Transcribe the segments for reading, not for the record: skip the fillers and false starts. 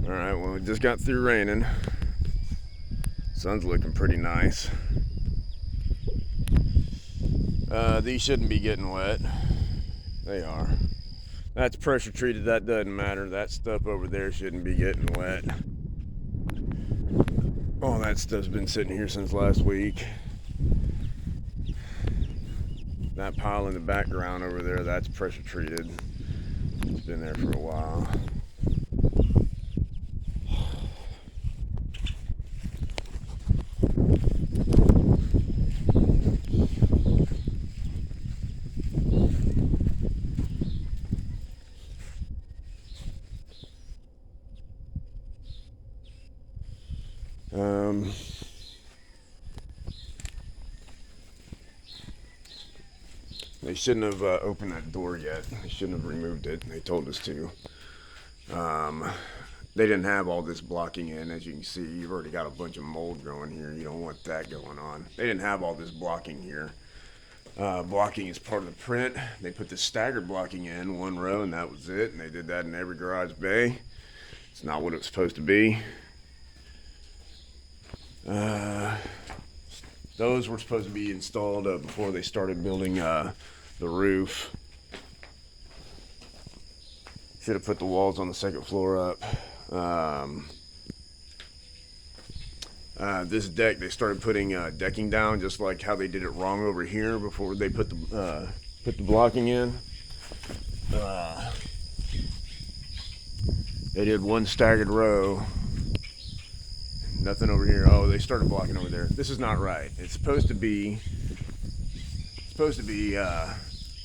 All right, well, it just got through raining. Sun's looking pretty nice. These shouldn't be getting wet. They are. That's pressure treated, that doesn't matter. That stuff over there shouldn't be getting wet. All that stuff's been sitting here since last week. That pile in the background over there, that's pressure treated. It's been there for a while. They shouldn't have opened that door yet. They shouldn't have removed it. They told us to. They didn't have all this blocking in. As you can see, you've already got a bunch of mold growing here. You don't want that going on. They didn't have all this blocking here. Blocking is part of the print. They put the staggered blocking in one row, and that was it. And they did that in every garage bay. It's not what it was supposed to be. Those were supposed to be installed before they started building the roof. Should have put the walls on the second floor up. This deck, they started putting decking down just like how they did it wrong over here before they put the blocking in. They did one staggered row. Nothing over here. Oh, they started blocking over there. This is not right. It's supposed to be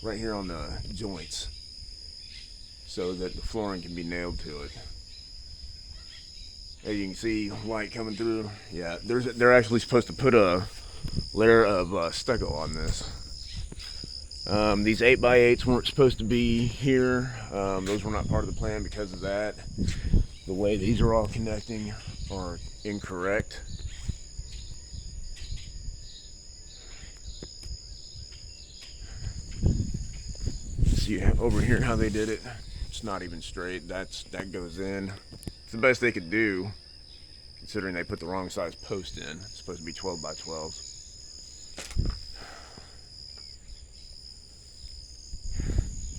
right here on the joints so that the flooring can be nailed to it. As you can see, light coming through. Yeah, they're actually supposed to put a layer of stucco on this. These 8x8s weren't supposed to be here. Those were not part of the plan because of that. The way these are all connecting are incorrect. See over here how they did it? It's not even straight. That goes in. It's the best they could do, considering they put the wrong size post in. It's supposed to be 12 by 12s.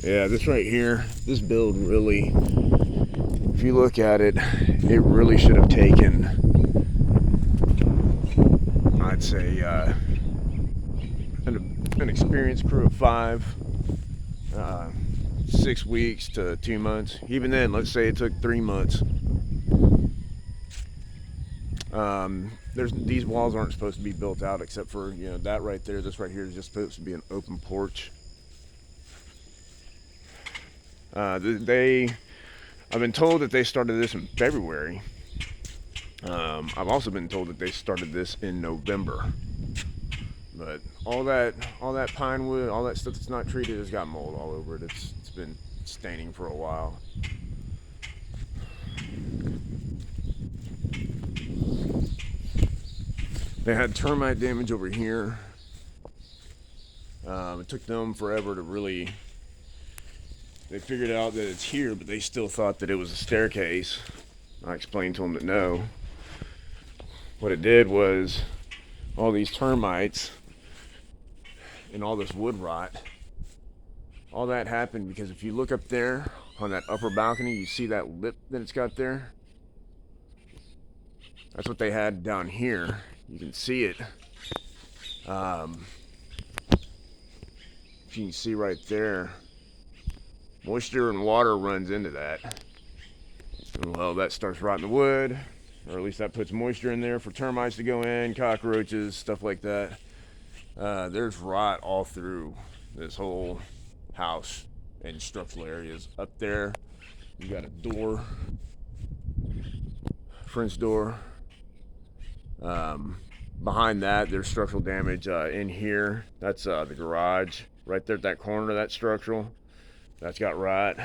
Yeah, this right here, this build really, if you look at it, it really should have taken, I'd say, an experienced crew of 5, 6 weeks to 2 months. Even then, let's say it took 3 months. These walls aren't supposed to be built out except for, that right there. This right here is just supposed to be an open porch. I've been told that they started this in February. I've also been told that they started this in November. But all that pine wood, all that stuff that's not treated has got mold all over it. It's been staining for a while. They had termite damage over here. It took them forever to really. They figured out that it's here, but they still thought that it was a staircase. I explained to them that no. What it did was all these termites and all this wood rot, all that happened because if you look up there on that upper balcony, you see that lip that it's got there? That's what they had down here. You can see it. If you can see right there, moisture and water runs into that. Well, that starts rotting the wood, or at least that puts moisture in there for termites to go in, cockroaches, stuff like that. There's rot all through this whole house and structural areas. Up there, you got a door, French door. Behind that, there's structural damage in here. That's the garage. Right there at that corner of that structural. That's got rot.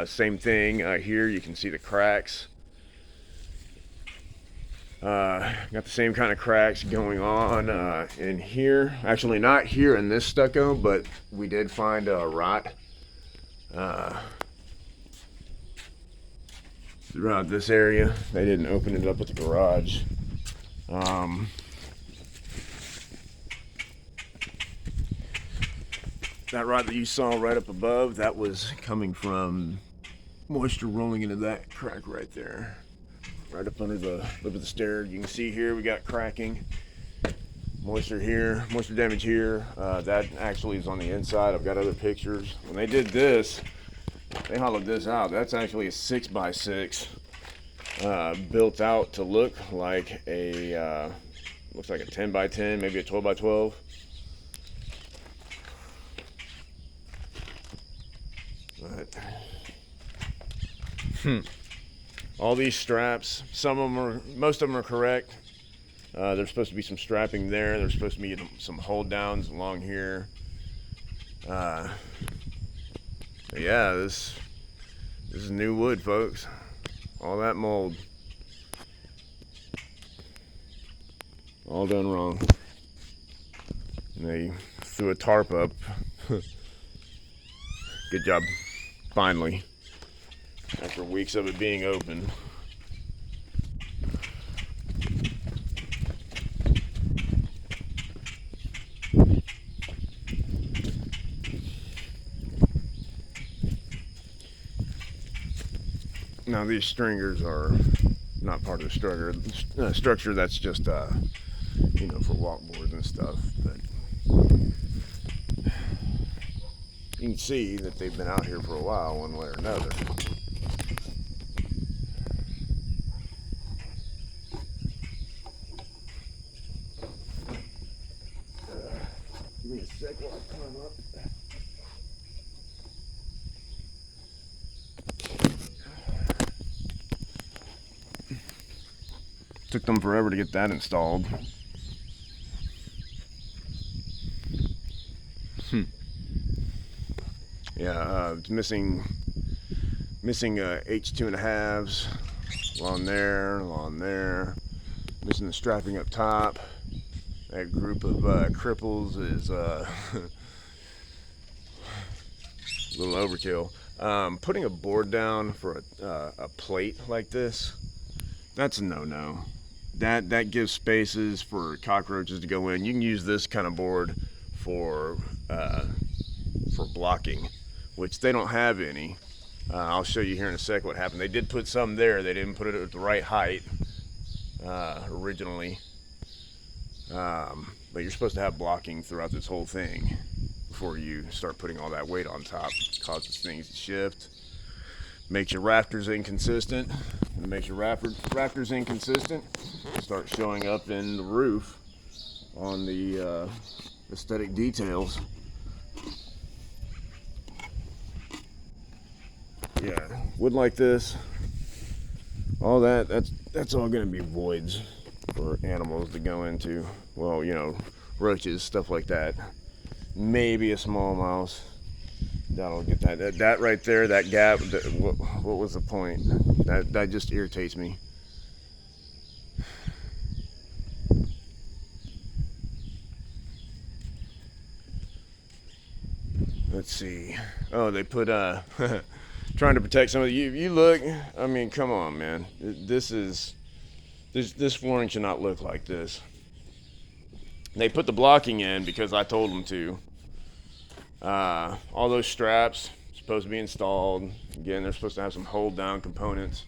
Same thing here, you can see the cracks. Got the same kind of cracks going on in here. Actually, not here in this stucco, but we did find rot. throughout this area. They didn't open it up at the garage. That rot that you saw right up above, that was coming from moisture rolling into that crack right there. Right up under the lip of the stair. You can see here we got cracking. Moisture here, moisture damage here. That actually is on the inside. I've got other pictures. When they did this, they hollowed this out. That's actually a 6x6 built out to look like a looks like a 10x10, maybe a 12x12. But all these straps, most of them are correct. There's supposed to be some strapping there. There's supposed to be some hold downs along here. Yeah, this is new wood, folks. All that mold, all done wrong. And they threw a tarp up. Good job, finally, after weeks of it being open. Now these stringers are not part of the structure. That's just you know, for walkboards and stuff. But you can see that they've been out here for a while, one way or another. Give me a sec while I climb up. Took them forever to get that installed. Yeah, it's missing H2.5s along there, missing the strapping up top. That group of cripples is a little overkill. Putting a board down for a plate like this, that's a no-no. That gives spaces for cockroaches to go in. You can use this kind of board for blocking, which they don't have any. I'll show you here in a sec what happened. They did put some there. They didn't put it at the right height originally. But you're supposed to have blocking throughout this whole thing before you start putting all that weight on top. It causes things to shift. Makes your rafters inconsistent. It makes your rafters inconsistent. Start showing up in the roof on the aesthetic details. Yeah, wood like this, all that's all gonna be voids for animals to go into. Well, you know, roaches, stuff like that. Maybe a small mouse. That'll get that right there, that gap. What was the point? That just irritates me. Let's see. Oh, they put trying to protect some of the. You look. I mean, come on, man. This flooring should not look like this. They put the blocking in because I told them to. All those straps supposed to be installed. Again, they're supposed to have some hold down components.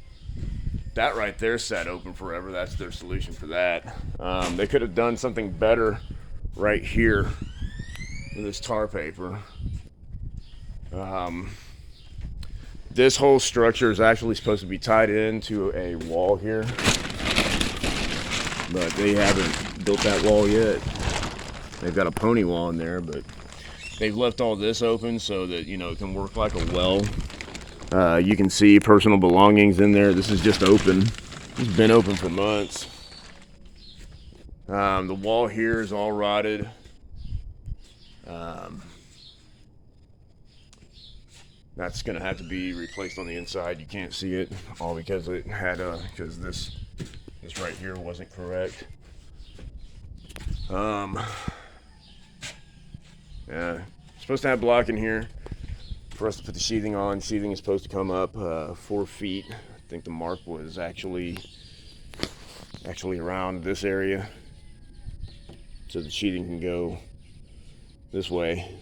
That right there sat open forever. That's their solution for that. They could have done something better right here with this tar paper. This whole structure is actually supposed to be tied into a wall here, but they haven't built that wall yet. They've got a pony wall in there, but they've left all this open so that, you know, it can work like a well. You can see personal belongings in there. This is just open. It's been open for months. The wall here is all rotted. That's gonna have to be replaced on the inside. You can't see it, all because it had because this right here wasn't correct. Yeah, supposed to have block in here for us to put the sheathing on. Sheathing is supposed to come up 4 feet I think the mark was actually around this area, so the sheeting can go this way,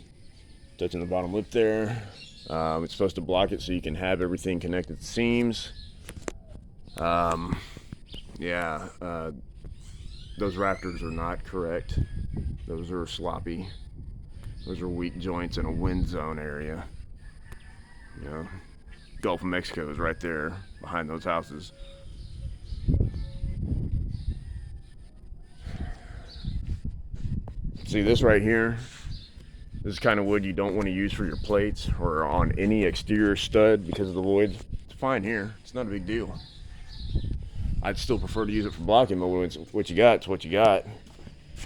touching the bottom lip there. It's supposed to block it so you can have everything connected to seams. Yeah, those rafters are not correct. Those are sloppy. Those are weak joints in a wind zone area. You know, Gulf of Mexico is right there behind those houses. See this right here? This is kind of wood you don't want to use for your plates or on any exterior stud because of the void. It's fine here. It's not a big deal. I'd still prefer to use it for blocking, but when it's what you got, it's what you got.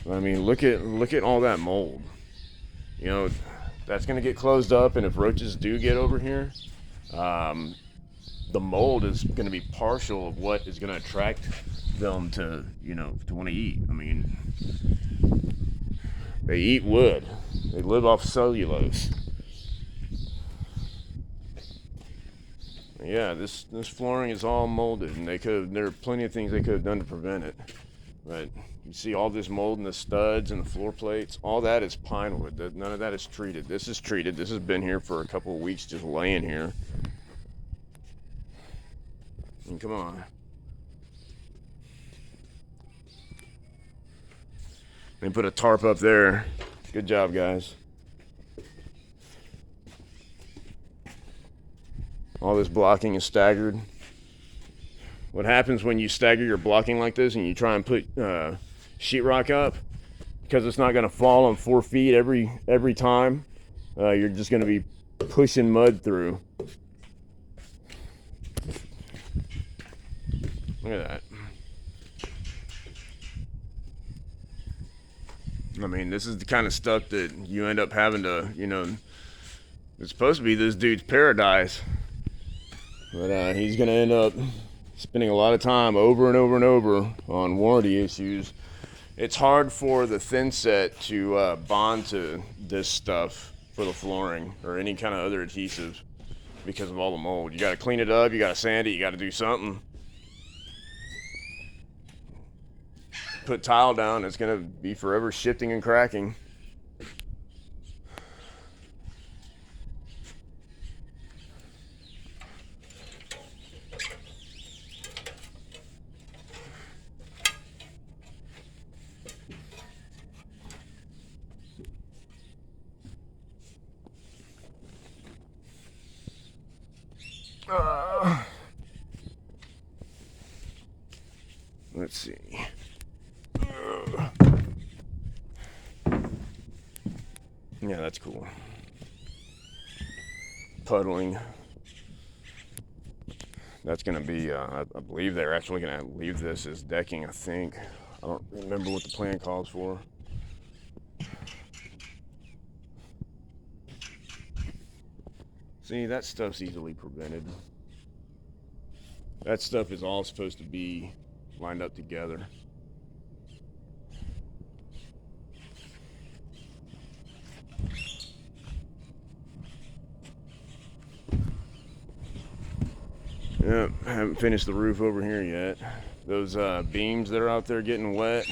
I mean, look at all that mold. You know, that's going to get closed up, and if roaches do get over here, the mold is going to be partial of what is going to attract them to, you know, to want to eat. I mean, they eat wood. They live off cellulose. Yeah, this flooring is all molded, and there are plenty of things they could have done to prevent it. But you see all this mold in the studs and the floor plates, all that is pine wood. None of that is treated. This is treated. This has been here for a couple of weeks just laying here. And come on. They put a tarp up there. Good job, guys. All this blocking is staggered. What happens when you stagger your blocking like this and you try and put sheetrock up, because it's not going to fall on 4 feet every time, you're just going to be pushing mud through. Look at that. I mean, this is the kind of stuff that you end up having to, you know, it's supposed to be this dude's paradise. But he's going to end up spending a lot of time over and over and over on warranty issues. It's hard for the thin set to bond to this stuff for the flooring or any kind of other adhesive because of all the mold. You got to clean it up, you got to sand it, you got to do something. Put tile down, it's going to be forever shifting and cracking. Let's see. Yeah, that's cool. Puddling. That's going to be, I believe they're actually going to leave this as decking, I think. I don't remember what the plan calls for. See, that stuff's easily prevented. That stuff is all supposed to be lined up together. Yep, haven't finished the roof over here yet. Those beams that are out there getting wet.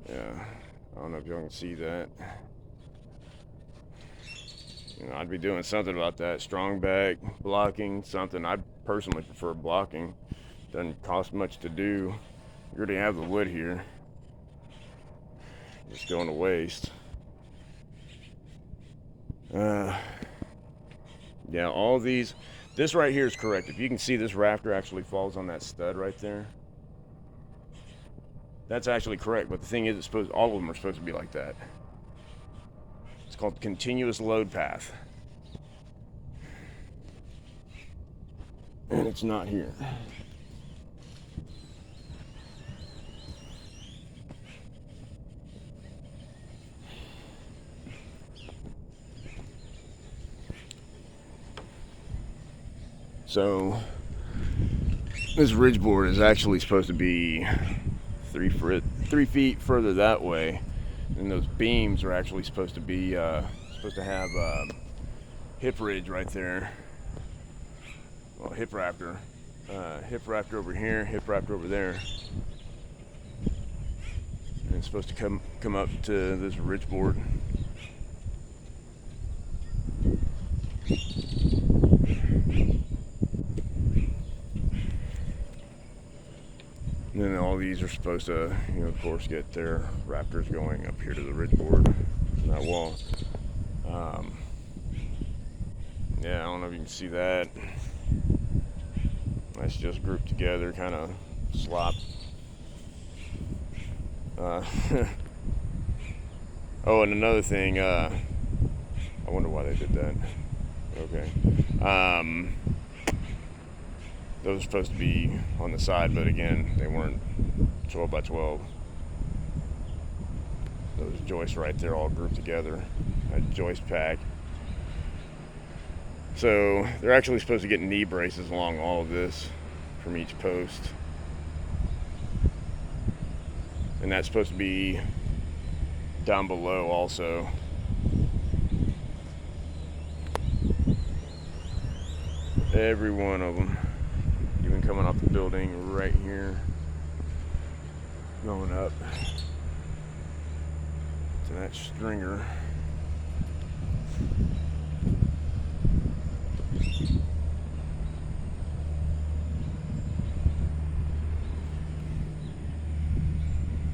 Yeah, I don't know if y'all can see that. You know, I'd be doing something about that. Strong back, blocking, something. I personally prefer blocking. Doesn't cost much to do. You already have the wood here. Just going to waste. Yeah, all these. This right here is correct. If you can see, this rafter actually falls on that stud right there. That's actually correct. But the thing is, all of them are supposed to be like that. It's called continuous load path. And it's not here. So this ridge board is actually supposed to be 3 feet further that way, and those beams are actually supposed to be supposed to have hip ridge right there. Well, hip raptor over here, hip raptor over there. And it's supposed to come up to this ridge board. And then all these are supposed to, of course, get their raptors going up here to the ridge board on that wall. Yeah, I don't know if you can see that. That's just grouped together, kind of slop. Oh, and another thing, I wonder why they did that. Okay. Those are supposed to be on the side, but again, they weren't 12 by 12. Those joists right there all grouped together, a joist pack. So they're actually supposed to get knee braces along all of this from each post. And that's supposed to be down below also. Every one of them. Even coming off the building right here. Going up to that stringer.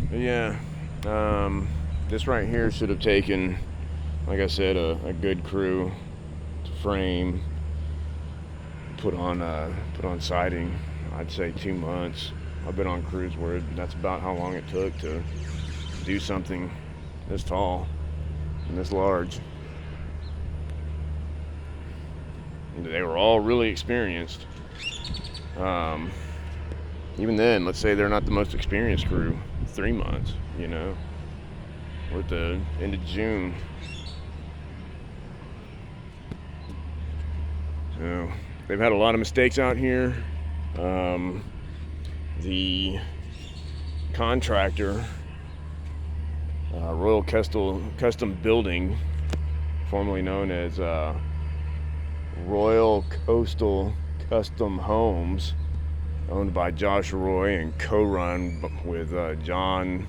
But yeah, this right here should have taken, like I said, a good crew to frame, put on siding. I'd say 2 months. I've been on crews where that's about how long it took to do something this tall and this large. And they were all really experienced. Even then, let's say they're not the most experienced crew. 3 months, we're at the end of June. So they've had a lot of mistakes out here. The contractor, Royal Custom Building, formerly known as Royal Coastal Custom Homes, owned by Josh Roy and co-run with John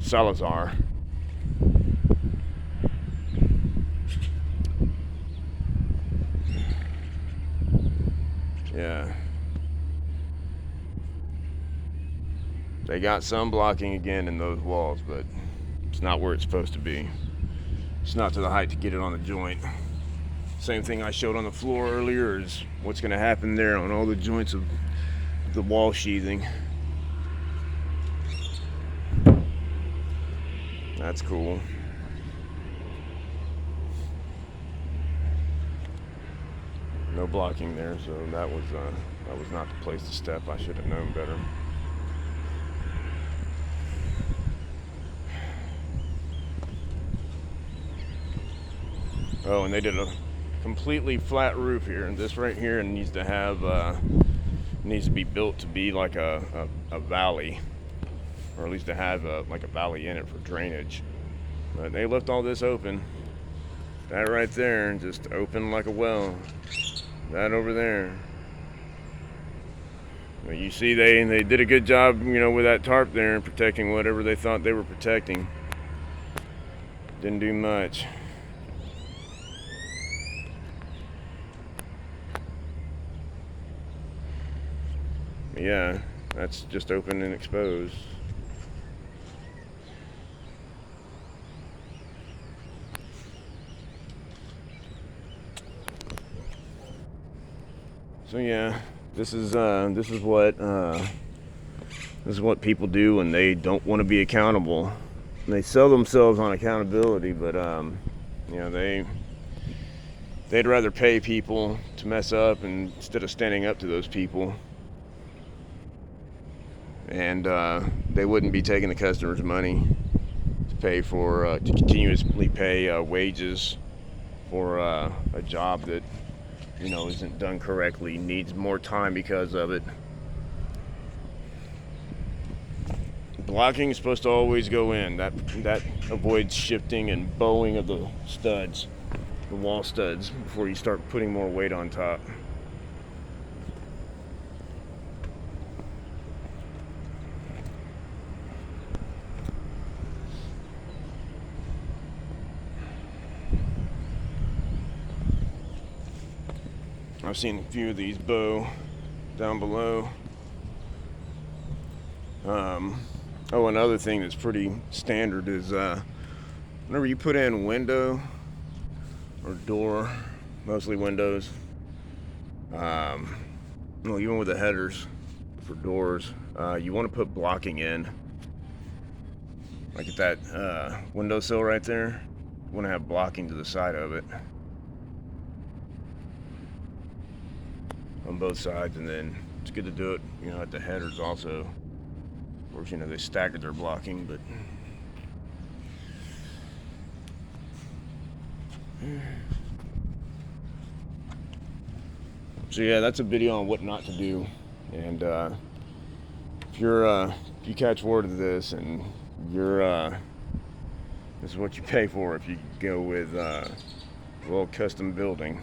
Salazar. Yeah. They got some blocking again in those walls, but it's not where it's supposed to be. It's not to the height to get it on the joint. Same thing I showed on the floor earlier is what's going to happen there on all the joints of the wall sheathing. That's cool. No blocking there, so that was not the place to step. I should have known better. Oh, and they did a completely flat roof here, and this right here needs to be built to be like a valley, or at least to have like a valley in it for drainage. But they left all this open. That right there, just open like a well. That over there. Well, you see, they did a good job, with that tarp there and protecting whatever they thought they were protecting. Didn't do much. Yeah, that's just open and exposed. So yeah, this is what people do when they don't want to be accountable. And they sell themselves on accountability, but they'd rather pay people to mess up instead of standing up to those people. And they wouldn't be taking the customers' money to pay for to continuously pay wages for a job that isn't done correctly, needs more time because of it. Blocking is supposed to always go in. That avoids shifting and bowing of the studs. the wall studs before you start putting more weight on top. I've seen a few of these bow down below. Oh, another thing that's pretty standard is whenever you put in window or door, mostly windows, well, even with the headers for doors, you want to put blocking in. Like at that windowsill right there, you want to have blocking to the side of it. On both sides, and then it's good to do it, you know, at the headers also. Of course, you know, they staggered their blocking, but so yeah, that's a video on what not to do. And if you catch word of this, and this is what you pay for if you go with Royal Custom Building.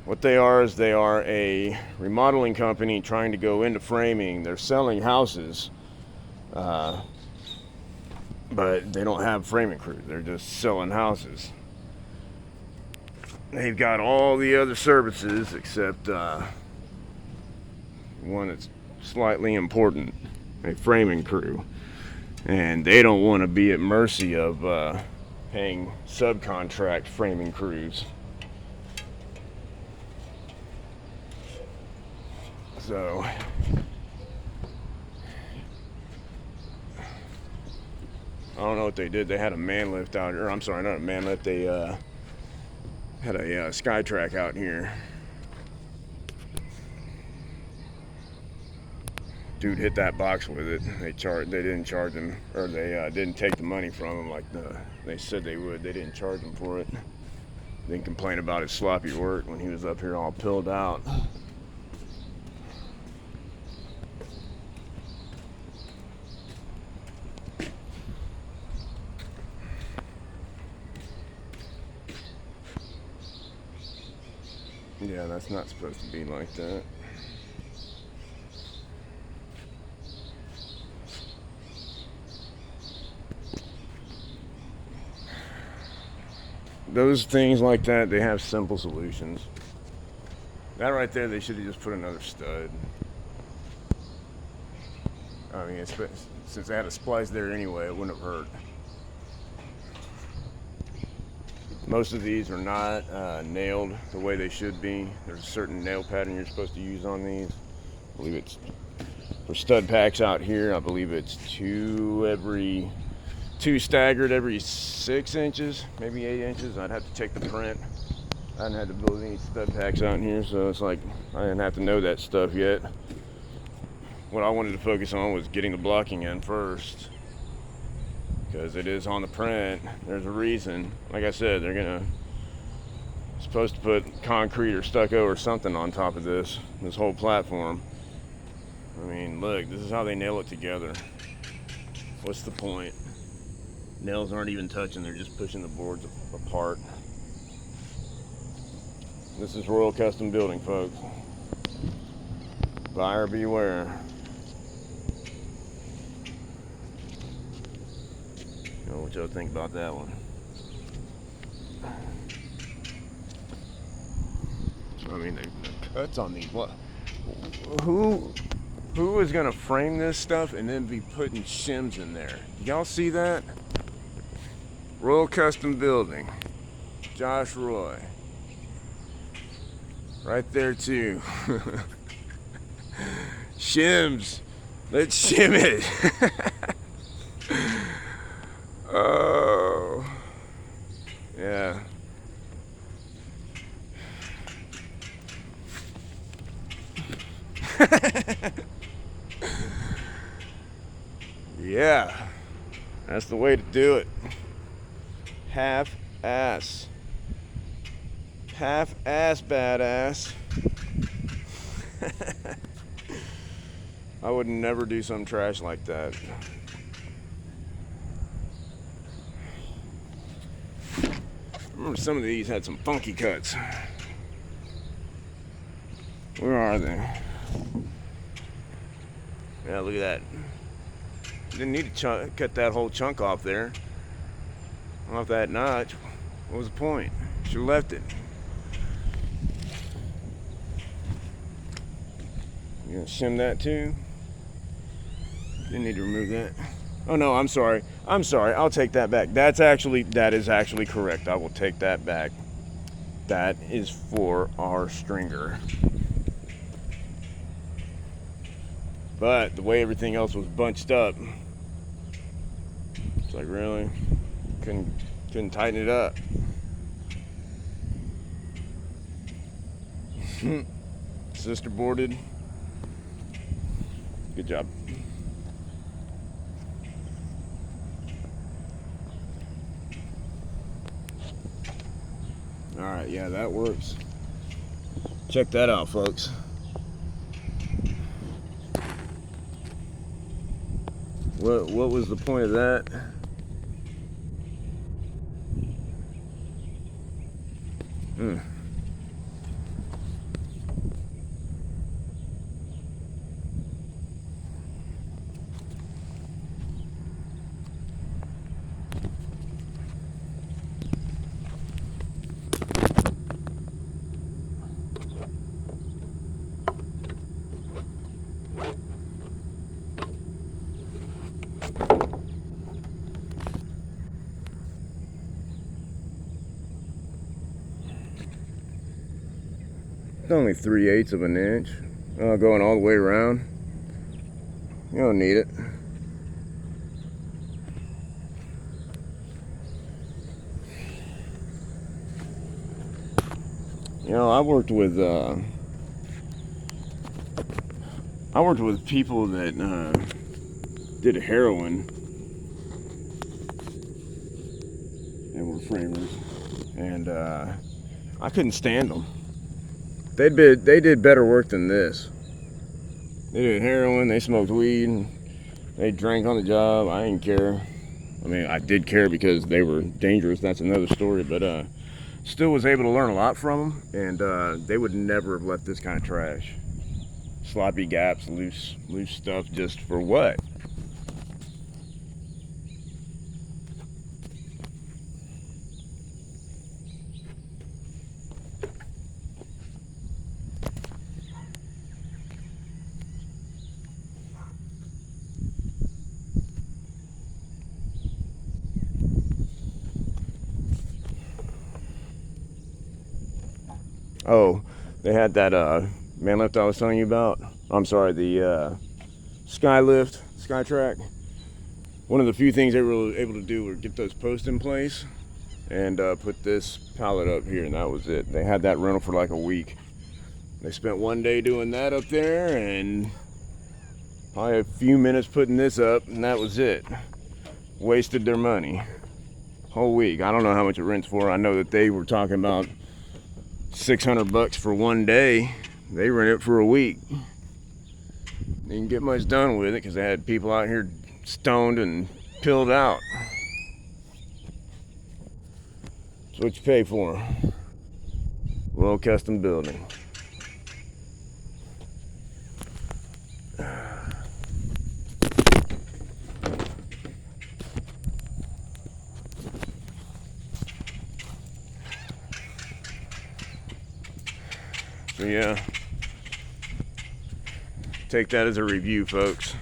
What they are is they are a remodeling company trying to go into framing. They're selling houses, but they don't have framing crew. They're just selling houses. They've got all the other services except one that's slightly important, a framing crew. And they don't want to be at mercy of paying subcontract framing crews. So I don't know what they did. They had a man lift out here. I'm sorry, not a man lift. They had a sky track out here. Dude hit that box with it. They didn't charge him, or they didn't take the money from him like they said they would. They didn't charge him for it. Didn't complain about his sloppy work when he was up here all pilled out. Yeah, that's not supposed to be like that. Those things like that, they have simple solutions. That right there, they should have just put another stud. I mean, since they had a splice there anyway, it wouldn't have hurt. Most of these are not nailed the way they should be. There's a certain nail pattern you're supposed to use on these. I believe it's for stud packs out here. I believe it's two staggered every 6 inches, maybe 8 inches. I'd have to check the print. I hadn't had to build any stud packs out here, so it's like I didn't have to know that stuff yet. What I wanted to focus on was getting the blocking in first, because it is on the print. There's a reason. Like I said, they're supposed to put concrete or stucco or something on top of this whole platform. I mean, look, this is how they nail it together. What's the point? Nails aren't even touching, they're just pushing the boards apart. This is Royal Custom Building, folks. Buyer beware. You know what y'all think about that one? I mean, the cuts on these. What? Who is gonna frame this stuff and then be putting shims in there? Y'all see that? Royal Custom Building. Josh Roy. Right there too. Shims. Let's shim it. Oh. Yeah. Yeah. That's the way to do it. Half-ass. Half-ass badass. I would never do some trash like that. remember some of these had some funky cuts. Where are they? Yeah, look at that. Didn't need to cut that whole chunk off there. Off that notch. What was the point? Should have left it. You gonna shim that too? Didn't need to remove that. Oh no, I'm sorry. I'll take that back. That is actually correct. I will take that back. That is for our stringer. But the way everything else was bunched up, it's like, really? Couldn't tighten it up. Sister boarded. Good job. All right, yeah, that works. Check that out, folks. What was the point of that? It's only 3/8 of an inch. Going all the way around. You don't need it. You know, I worked with people that did heroin and were framers, and I couldn't stand them. They did better work than this. They did heroin, they smoked weed, and they drank on the job. I didn't care. I mean, I did care because they were dangerous. That's another story. But still was able to learn a lot from them, and they would never have left this kind of trash. Sloppy gaps, loose stuff, just for what? Oh, they had that man lift I was telling you about. I'm sorry, the sky lift, sky track. One of the few things they were able to do were get those posts in place and put this pallet up here, and that was it. They had that rental for like a week. They spent one day doing that up there and probably a few minutes putting this up, and that was it. Wasted their money. Whole week. I don't know how much it rents for. I know that they were talking about $600 for one day. They rent it for a week. They didn't get much done with it because they had people out here stoned and pilled out. That's what you pay for. Well, custom building. So yeah, take that as a review, folks.